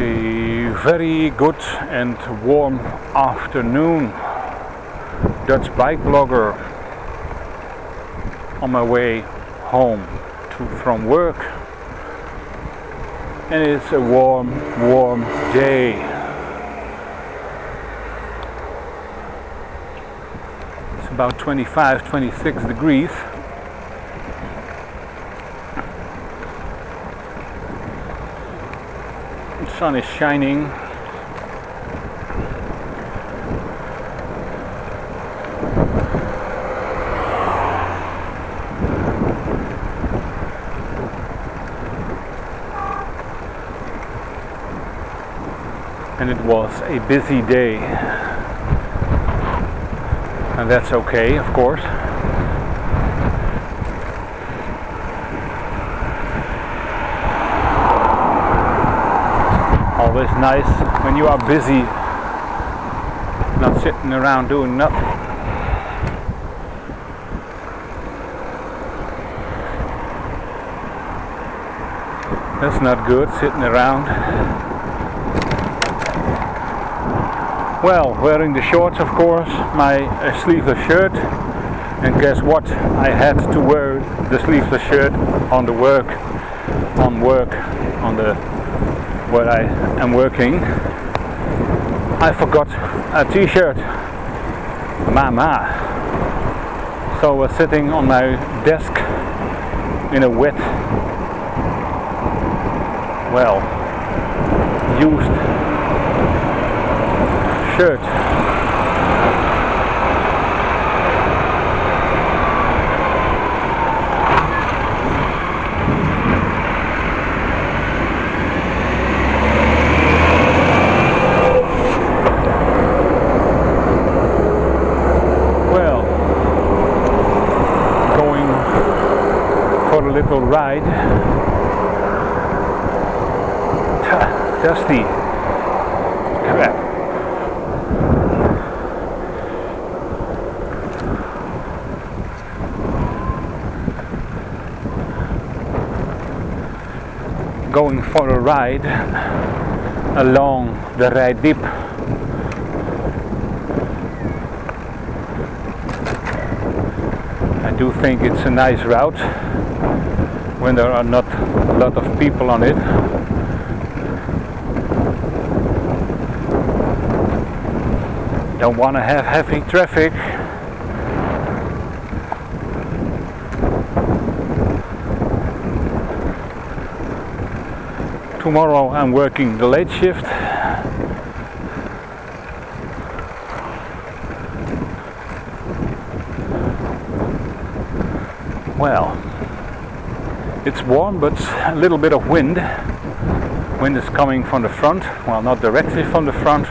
A very good and warm afternoon. Dutch bike blogger on my way home from work, and it's a warm day. It's about 25-26 degrees. The sun is shining. And it was a busy day. And that's okay, of course. Always nice when you are busy, not sitting around doing nothing. That's not good, sitting around. Well, wearing the shorts, of course, my sleeveless shirt, and guess what? I had to wear the sleeveless shirt on the work, where I am working. I forgot a t-shirt, mama. So I was sitting on my desk in a wet, well, used shirt. Well, going for a little ride. Dusty. Crap. Going for a ride along the Rijdiep. I do think it's a nice route when there are not a lot of people on it. Don't want to have heavy traffic. Tomorrow I'm working the late shift. Well, it's warm, but a little bit of wind. Wind is coming from the front. Well, not directly from the front.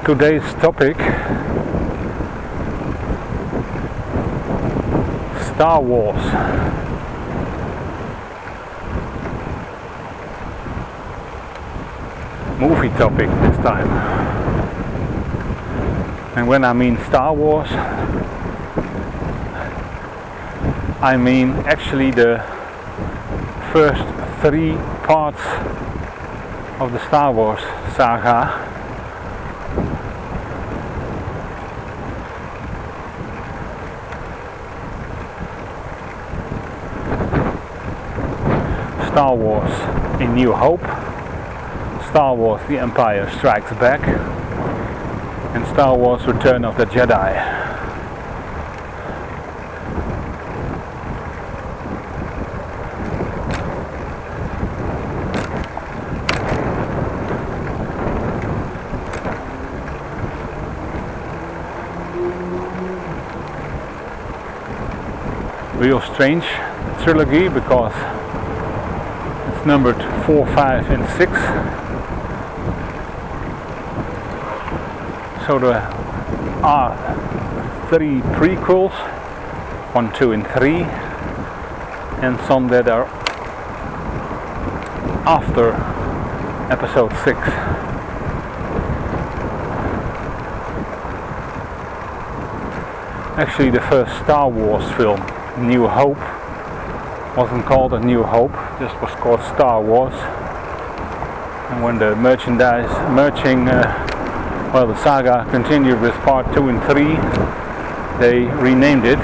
Today's topic: Star Wars. Movie topic this time. And when I mean Star Wars, I mean actually the first 3 parts of the Star Wars saga. Star Wars A New Hope, Star Wars The Empire Strikes Back, and Star Wars Return of the Jedi. real strange trilogy because it's numbered 4, 5 and 6. So there are 3 prequels, 1, 2 and 3, and some that are after episode 6. Actually, the first Star Wars film, New Hope, wasn't called A New Hope, just was called Star Wars. And when the the saga continued with part 2 and 3, they renamed it.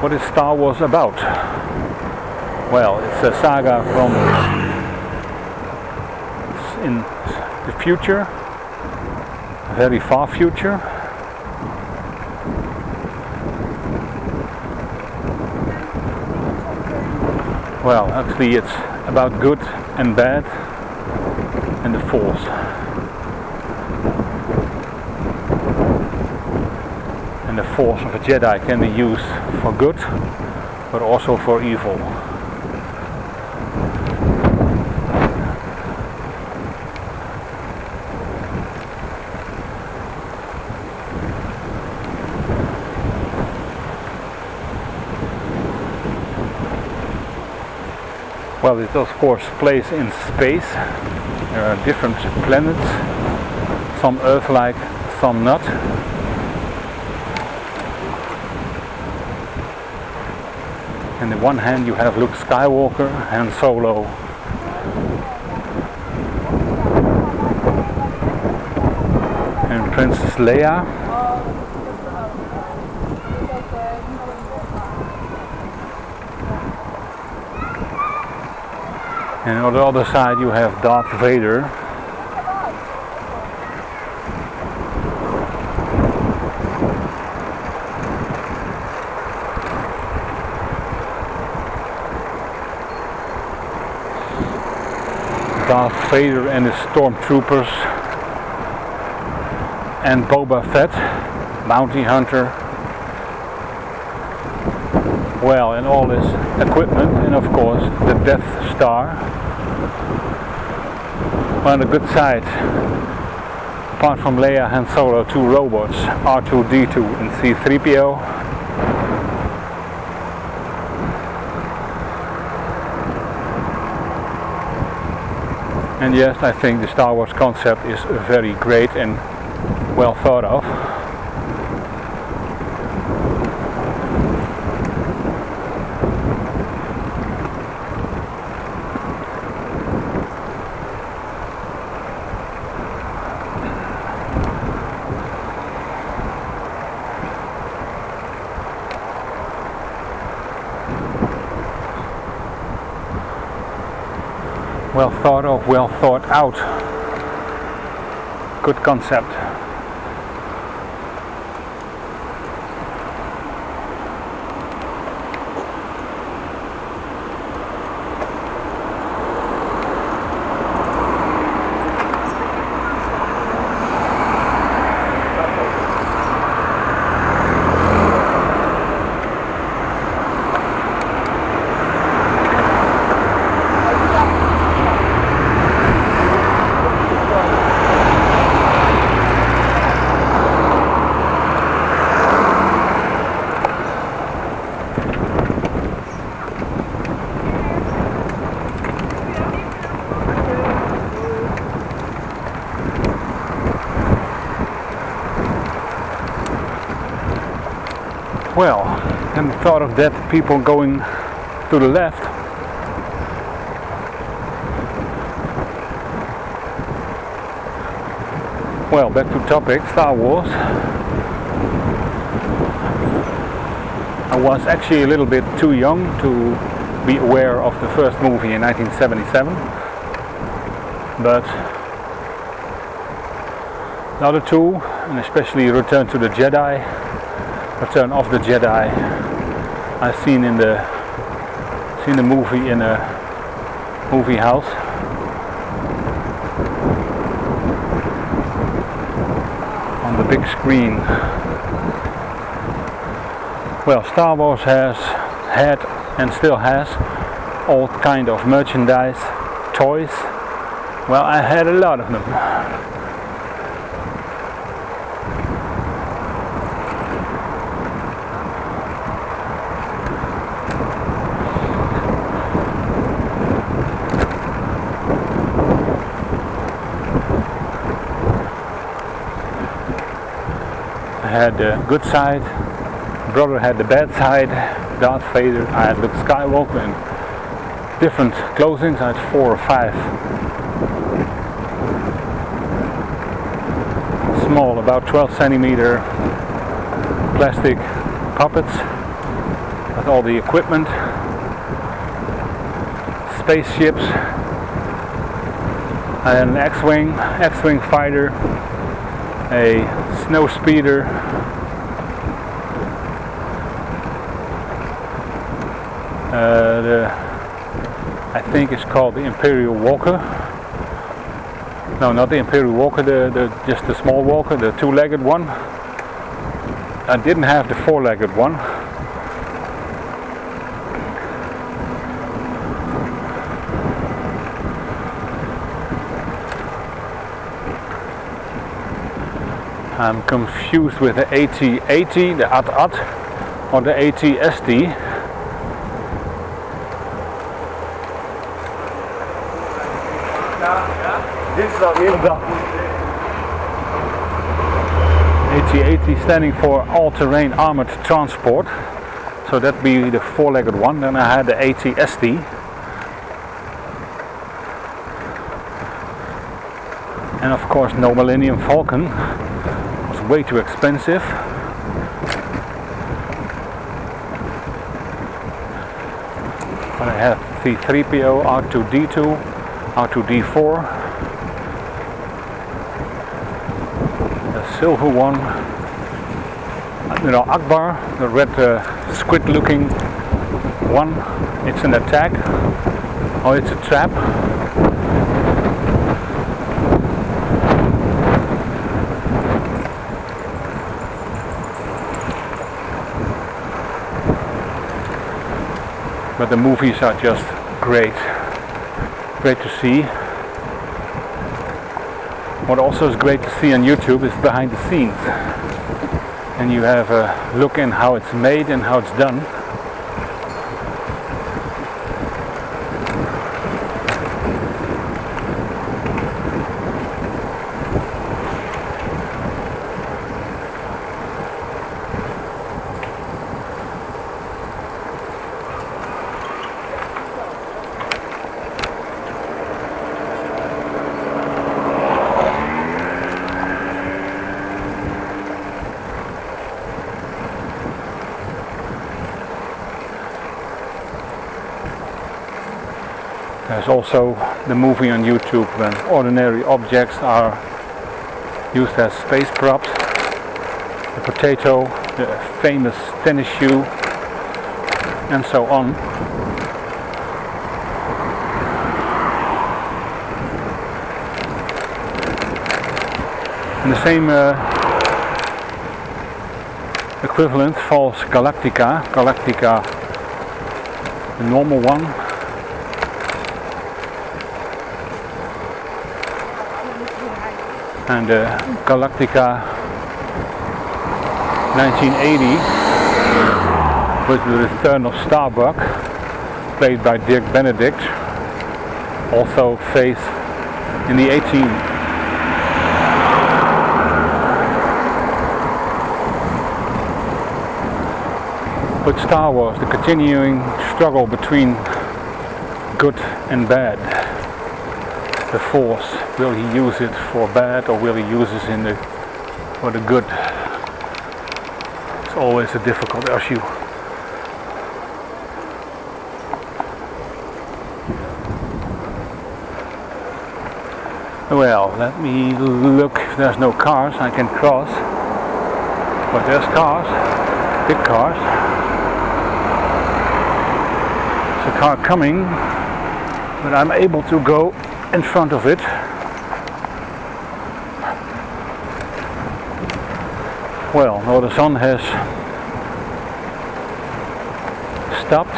What is Star Wars about? Well, it's a saga from in the future, a very far future. Well, actually it's about good and bad and the Force. And the Force of a Jedi can be used for good, but also for evil. Well, it of course plays in space. There are different planets, some Earth-like, some not. On the one hand you have Luke Skywalker, Han Solo, and Princess Leia. And on the other side you have Darth Vader. Darth Vader and his stormtroopers, and Boba Fett, bounty hunter. Well, and all this equipment, and of course the Death Star. On the good side, apart from Leia, Han Solo, 2 robots, R2-D2 and C-3PO. And yes, I think the Star Wars concept is very great and well thought of. Well thought of, well thought out. Good concept. Well, and the thought of that people going to the left. Well, back to topic, Star Wars. I was actually a little bit too young to be aware of the first movie in 1977. But the other two, and especially Return of the Jedi, I've seen in the movie in a movie house. big screen. Well, Star Wars has had and still has all kind of merchandise, toys. Well, I had a lot of them. I had the good side, brother had the bad side, Darth Vader, I had Luke Skywalker and different clothings. I had 4 or 5 small, about 12 centimeter plastic puppets with all the equipment, spaceships. I had an X-Wing fighter, a snow speeder, I think it's called the Imperial Walker. No, not the Imperial Walker, just the small walker, the 2-legged one. I didn't have the 4-legged one. I'm confused with the AT-80, the AT-AT, or the AT-ST. AT-80 standing for All-Terrain Armored Transport, so that'd be the 4-legged one. Then I had the AT-ST. And of course no Millennium Falcon, it was way too expensive. But I have C-3PO, R2-D2, R2-D4, the silver one, Akbar, the red squid looking one. It's an attack, or it's a trap. But the movies are just great to see. What also is great to see on YouTube is behind the scenes, and you have a look in how it's made and how it's done. There's also the movie on YouTube when ordinary objects are used as space props. The potato, the famous tennis shoe, and so on. And the same equivalent falls Galactica, the normal one. And Galactica 1980 with the return of Starbuck, played by Dirk Benedict, also faced in the 18. But Star Wars, the continuing struggle between good and bad. The Force, will he use it for bad or will he use it for the good? It's always a difficult issue. Well, let me look. If there's no cars I can cross, but there's cars, big cars. There's a car coming, but I'm able to go in front of it. Well, now the sun has stopped.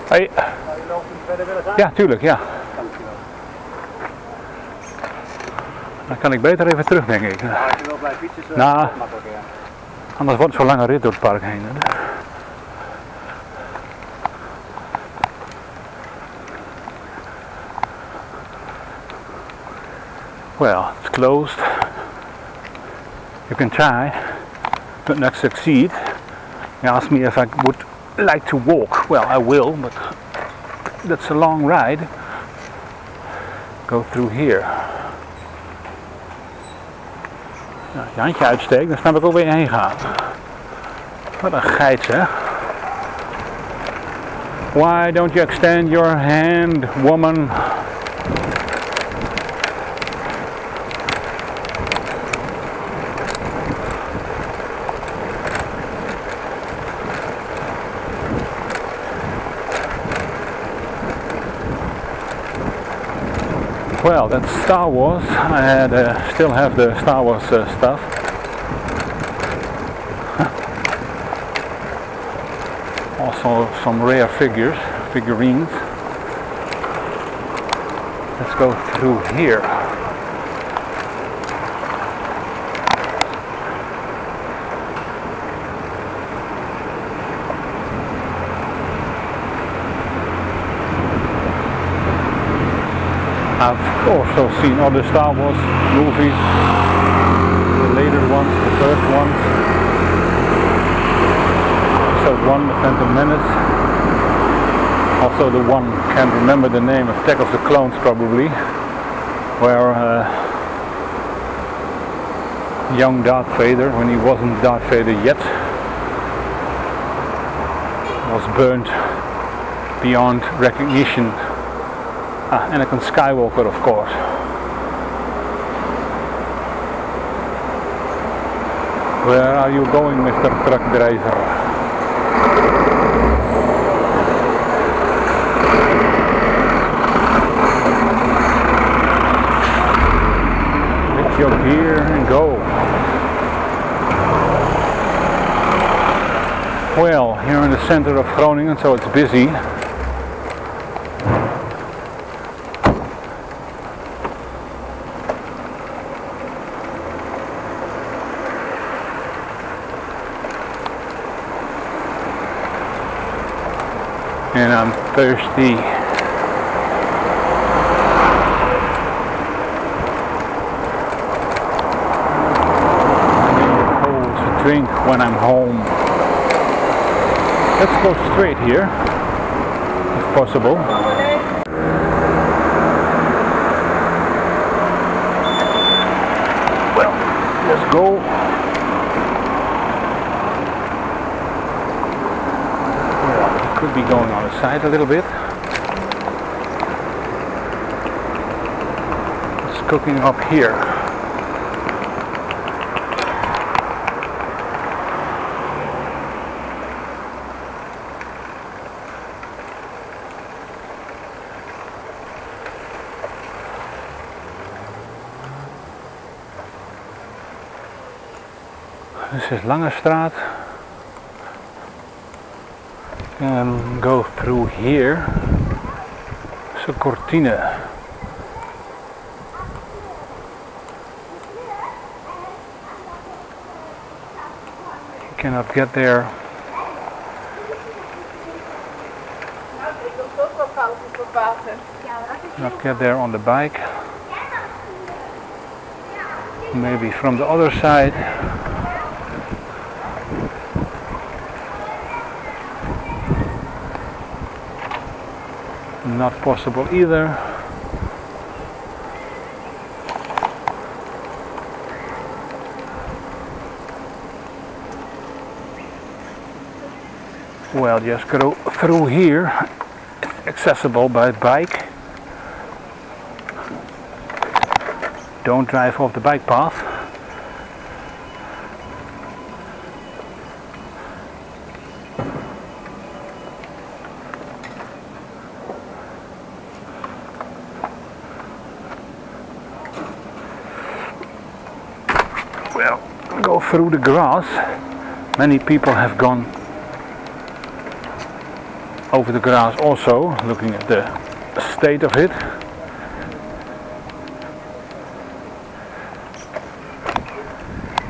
Hey. Ja, tuurlijk, ja. Dan kan ik beter even terug, denk ik. Ja, als je wil blijven fietsen, is nou, makkelijker. Ja. Anders wordt het zo'n lange rit door het park heen. Hè. Well, it's closed. You can try, but not succeed. He asked me if I would like to walk. Well, I will, but that's a long ride. Go through here. Nou, als je handje uitsteekt, dan snap ik ook waar je heen gaat. Wat een geit, hè? Why don't you extend your hand, woman? Well, that's Star Wars. I had still have the Star Wars stuff. Also some rare figurines. Let's go through here. I've also seen other Star Wars movies, the later ones, the first ones. Episode 1, The Phantom Menace. Also the one, can't remember the name, Attack of the Clones probably, where young Darth Vader, when he wasn't Darth Vader yet, was burnt beyond recognition. Anakin Skywalker, of course. Where are you going, Mr. Truck Driver? Pick your gear and go. Well, here in the center of Groningen, so it's busy. And I'm thirsty. I need a cold drink when I'm home. Let's go straight here, if possible. Well, let's go. Could be going on the side a little bit. It's cooking up here. This is Lange Straat. And go through here. It's a cortina. You cannot get there. Not get there on the bike. Maybe from the other side. Not possible either. Well, just go through here. accessible by bike. Don't drive off the bike path. Well, go through the grass. Many people have gone over the grass also, looking at the state of it.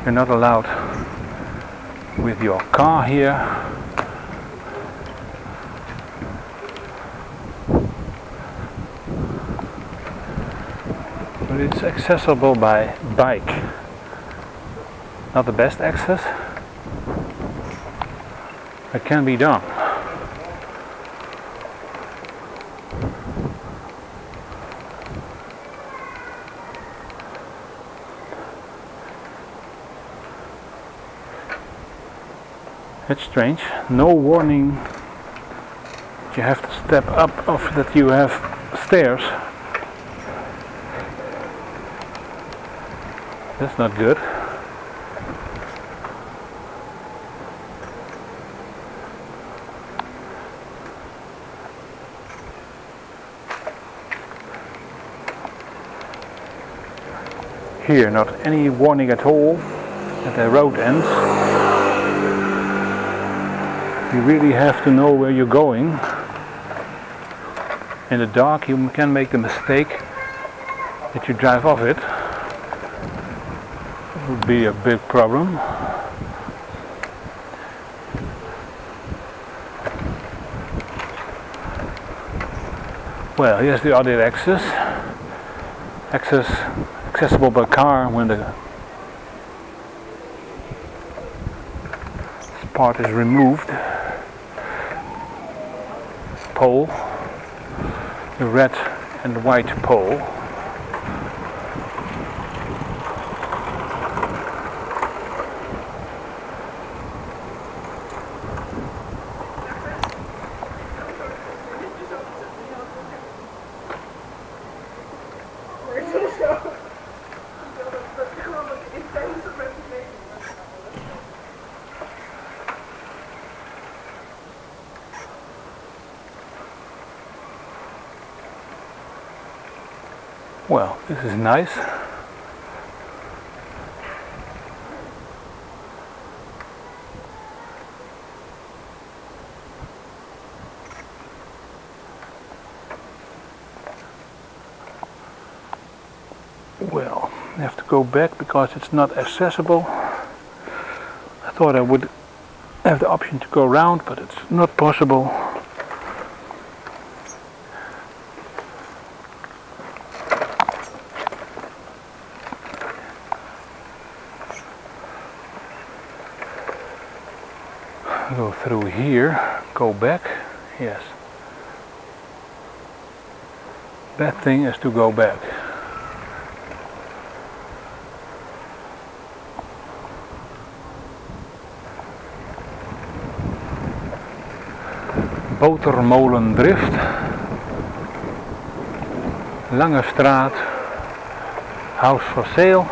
You're not allowed with your car here. But it's accessible by bike. Not the best access. It can be done. It's strange. No warning that you have to step up, or that you have stairs. That's not good. Here, not any warning at all at the road ends. You really have to know where you're going. In the dark you can make the mistake that you drive off it. It would be a big problem. Well, here's the other access. Accessible by car when the part is removed. Pole, the red and white pole. Well, this is nice. Well, I have to go back because it's not accessible. I thought I would have the option to go around, but it's not possible. Go through here, go back, yes. Bad thing is to go back. Botermolendrift, Lange Straat, House for Sale.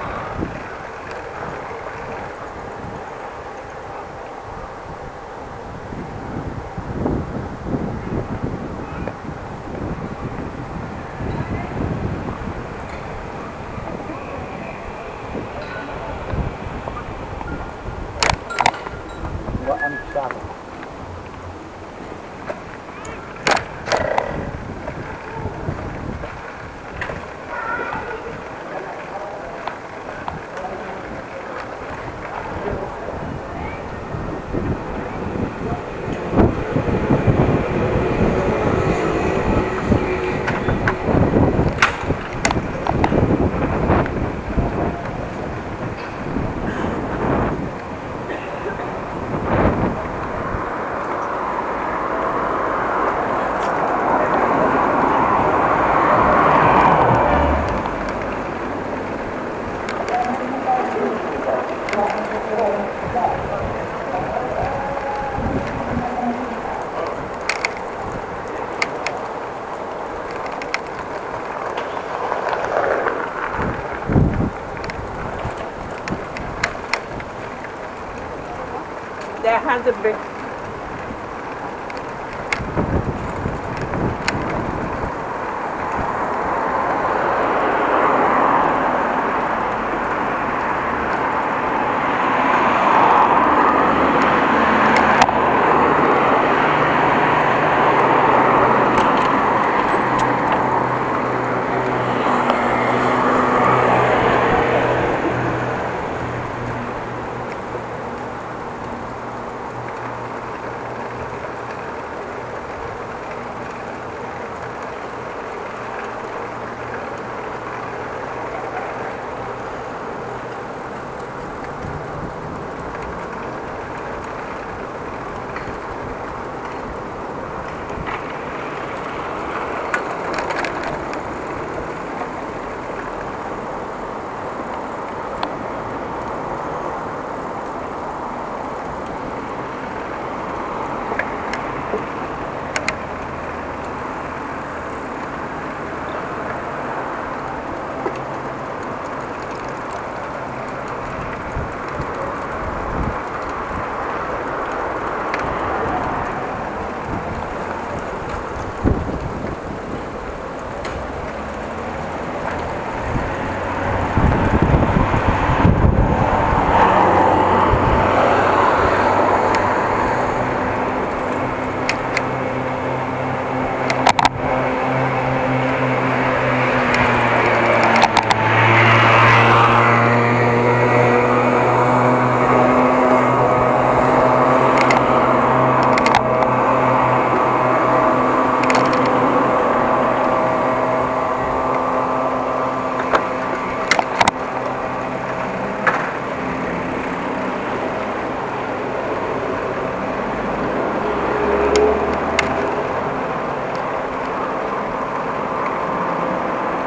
gaat het weg.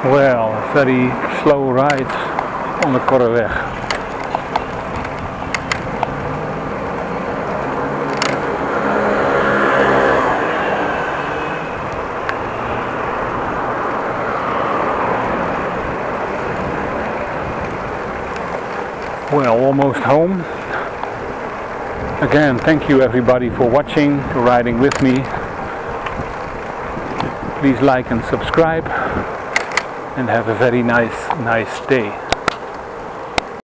Well, very slow ride on de Korreweg. Well, almost home. Again, thank you everybody for watching, for riding with me. Please like and subscribe. And have a very nice day.